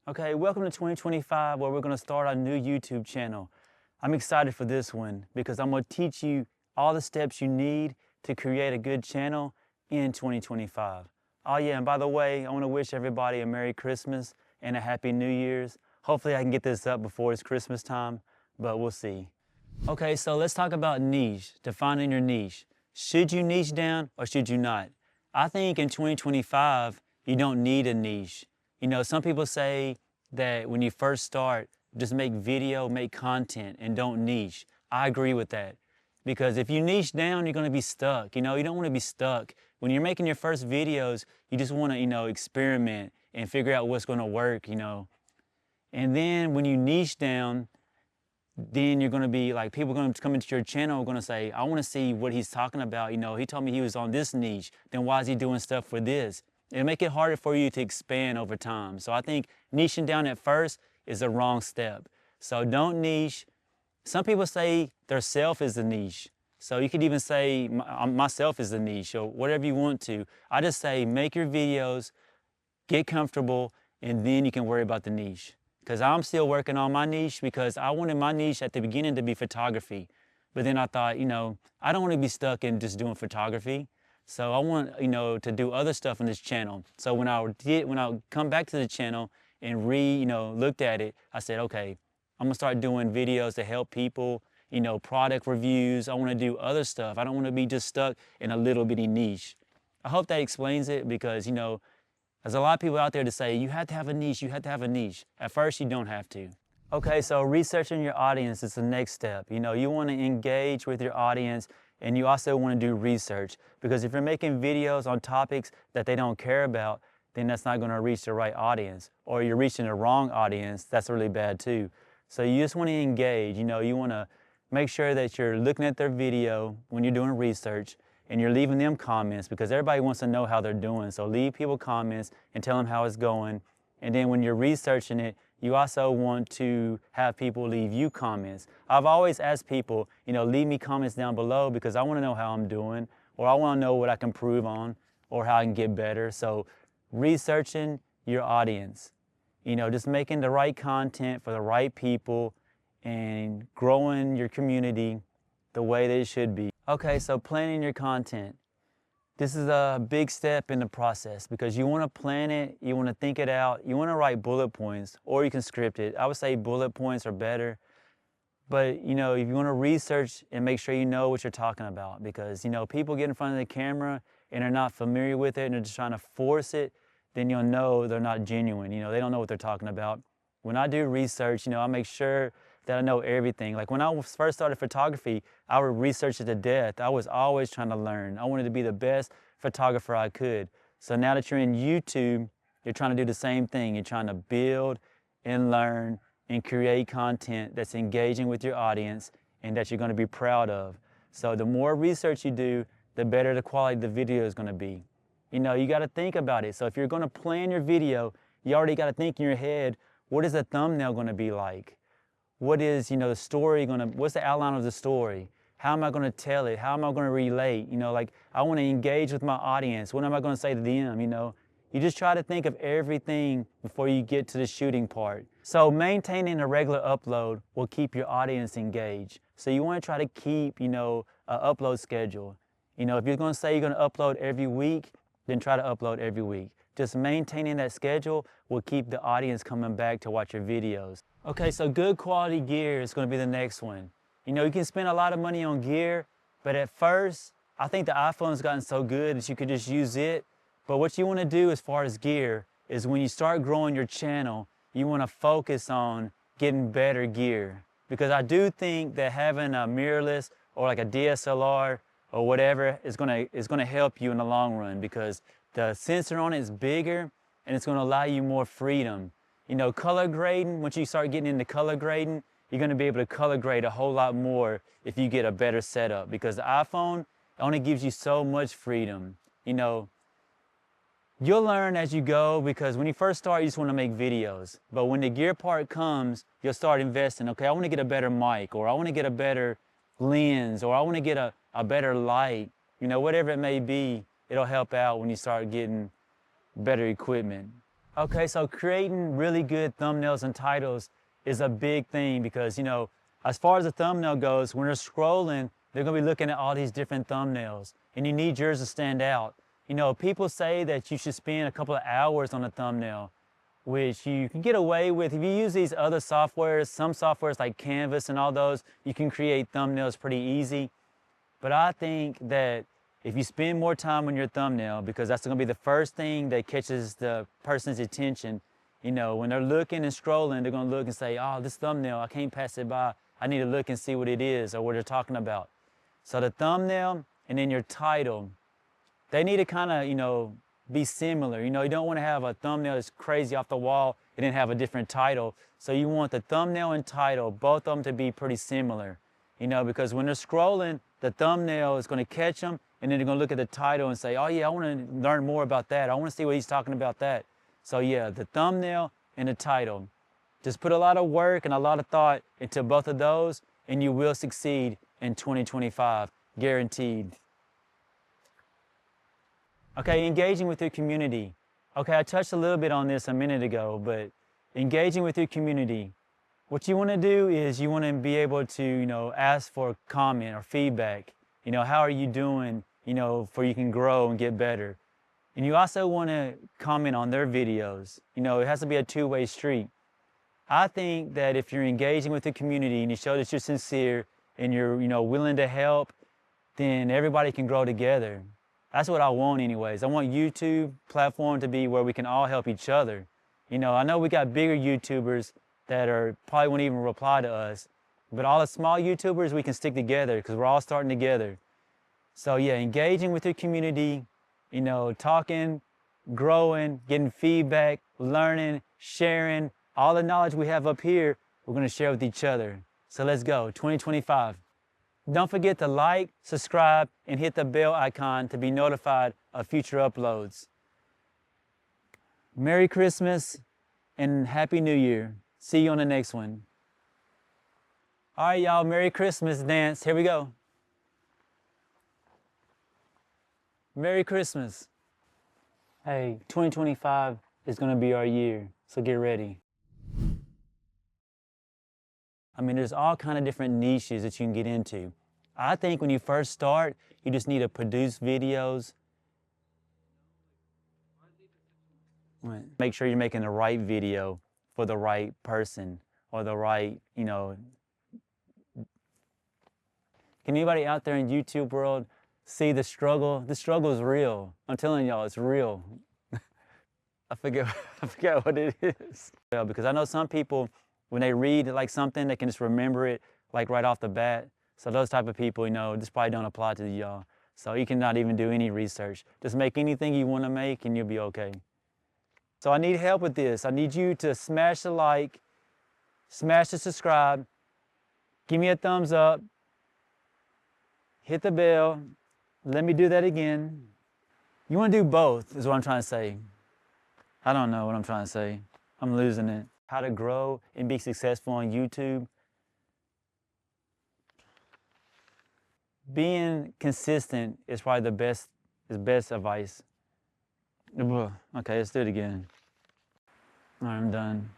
Okay, welcome to 2025 where we're going to start our new YouTube channel. I'm excited for this one because I'm going to teach you all the steps you need to create a good channel in 2025. Oh yeah, and by the way, I want to wish everybody a Merry Christmas and a Happy New Year's. Hopefully I can get this up before it's Christmas time, but we'll see. Okay, so let's talk about niche, defining your niche. Should you niche down or should you not? I think in 2025, you don't need a niche. You know, some people say that when you first start, just make video, make content, and don't niche. I agree with that. Because if you niche down, you're gonna be stuck. You know, you don't wanna be stuck. When you're making your first videos, you just wanna, experiment and figure out what's gonna work, And then when you niche down, then you're gonna be like, people are gonna come into your channel, gonna say, I wanna see what he's talking about. He told me he was on this niche, then why is he doing stuff for this? It'll make it harder for you to expand over time. So I think niching down at first is the wrong step. So don't niche. Some people say their self is the niche. So you could even say myself is the niche or whatever you want to. I just say make your videos, get comfortable, and then you can worry about the niche. Because I'm still working on my niche because I wanted my niche at the beginning to be photography. But then I thought, I don't want to be stuck in just doing photography. So I want, to do other stuff on this channel. So when I come back to the channel and looked at it, I said, okay, I'm gonna start doing videos to help people, product reviews. I want to do other stuff. I don't want to be just stuck in a little bitty niche. I hope that explains it because, there's a lot of people out there to say, you have to have a niche, you have to have a niche. At first, you don't have to. Okay, so researching your audience is the next step. You want to engage with your audience and you also want to do research because if you're making videos on topics that they don't care about, then that's not going to reach the right audience. Or you're reaching the wrong audience, that's really bad too. So you just want to engage, you want to make sure that you're looking at their video when you're doing research and you're leaving them comments because everybody wants to know how they're doing. So leave people comments and tell them how it's going. And then when you're researching it, you also want to have people leave you comments. I've always asked people, leave me comments down below because I want to know how I'm doing or I want to know what I can improve on or how I can get better. So researching your audience, just making the right content for the right people and growing your community the way that it should be. Okay, so planning your content. This is a big step in the process because you want to plan it, you want to think it out, you want to write bullet points or you can script it. I would say bullet points are better. But, if you want to research and make sure you know what you're talking about because, people get in front of the camera and they're not familiar with it and they're just trying to force it, then you'll know they're not genuine. They don't know what they're talking about. When I do research, I make sure that I know everything. Like when I first started photography, I would research it to death. I was always trying to learn. I wanted to be the best photographer I could. So now that you're in YouTube, you're trying to do the same thing. You're trying to build and learn and create content that's engaging with your audience and that you're going to be proud of. So the more research you do, the better the quality of the video is going to be. You got to think about it. So if you're going to plan your video, you already got to think in your head, what is the thumbnail going to be like? What is, the story what's the outline of the story? How am I going to tell it? How am I going to relate? I want to engage with my audience. What am I going to say to them? You just try to think of everything before you get to the shooting part. So maintaining a regular upload will keep your audience engaged. So you want to try to keep, an upload schedule. If you're going to say you're going to upload every week, then try to upload every week. Just maintaining that schedule will keep the audience coming back to watch your videos. Okay, so good quality gear is going to be the next one. You can spend a lot of money on gear, but at first, I think the iPhone's gotten so good that you could just use it. But what you want to do as far as gear is when you start growing your channel, you want to focus on getting better gear. Because I do think that having a mirrorless or like a DSLR or whatever is going to help you in the long run because the sensor on it is bigger and it's going to allow you more freedom. Color grading, once you start getting into color grading, you're going to be able to color grade a whole lot more if you get a better setup because the iPhone only gives you so much freedom. You'll learn as you go because when you first start, you just want to make videos. But when the gear part comes, you'll start investing. Okay, I want to get a better mic or I want to get a better lens or I want to get a better light. Whatever it may be, it'll help out when you start getting better equipment. Okay, so creating really good thumbnails and titles is a big thing because, as far as the thumbnail goes, when they're scrolling, they're gonna be looking at all these different thumbnails and you need yours to stand out. People say that you should spend a couple of hours on a thumbnail, which you can get away with. If you use these other softwares, some softwares like Canvas and all those, you can create thumbnails pretty easy. But I think that if you spend more time on your thumbnail, because that's gonna be the first thing that catches the person's attention, when they're looking and scrolling, they're gonna look and say, oh, this thumbnail, I can't pass it by. I need to look and see what it is or what they're talking about. So the thumbnail and then your title, they need to kind of, be similar. You don't want to have a thumbnail that's crazy off the wall and then have a different title. So you want the thumbnail and title, both of them to be pretty similar, because when they're scrolling, the thumbnail is going to catch them and then they're going to look at the title and say, oh yeah, I want to learn more about that. I want to see what he's talking about that. So yeah, the thumbnail and the title. Just put a lot of work and a lot of thought into both of those and you will succeed in 2025, guaranteed. Okay, engaging with your community. Okay, I touched a little bit on this a minute ago, but engaging with your community. What you want to do is you want to be able to, ask for comment or feedback. How are you doing, for you can grow and get better. And you also want to comment on their videos. It has to be a two-way street. I think that if you're engaging with the community and you show that you're sincere and you're, willing to help, then everybody can grow together. That's what I want anyways. I want YouTube platform to be where we can all help each other. I know we got bigger YouTubers that probably won't even reply to us, but all the small YouTubers, we can stick together because we're all starting together. So yeah, engaging with your community, talking, growing, getting feedback, learning, sharing, all the knowledge we have up here, we're gonna share with each other. So let's go, 2025. Don't forget to like, subscribe, and hit the bell icon to be notified of future uploads. Merry Christmas and Happy New Year. See you on the next one. All right, y'all, Merry Christmas dance. Here we go. Merry Christmas. Hey, 2025 is gonna be our year, so get ready. There's all kind of different niches that you can get into. I think when you first start, you just need to produce videos. Make sure you're making the right video for the right person or the right, Can anybody out there in YouTube world see the struggle? The struggle is real. I'm telling y'all, it's real. I forget what it is. Because I know some people, when they read like something, they can just remember it like right off the bat. So those type of people, this probably don't apply to y'all. So you cannot even do any research. Just make anything you want to make and you'll be okay. So I need help with this. I need you to smash the like, smash the subscribe, give me a thumbs up, hit the bell. Let me do that again. You want to do both is what I'm trying to say. I don't know what I'm trying to say. I'm losing it. How to grow and be successful on YouTube. Being consistent is probably the best advice. Okay, let's do it again. All right, I'm done.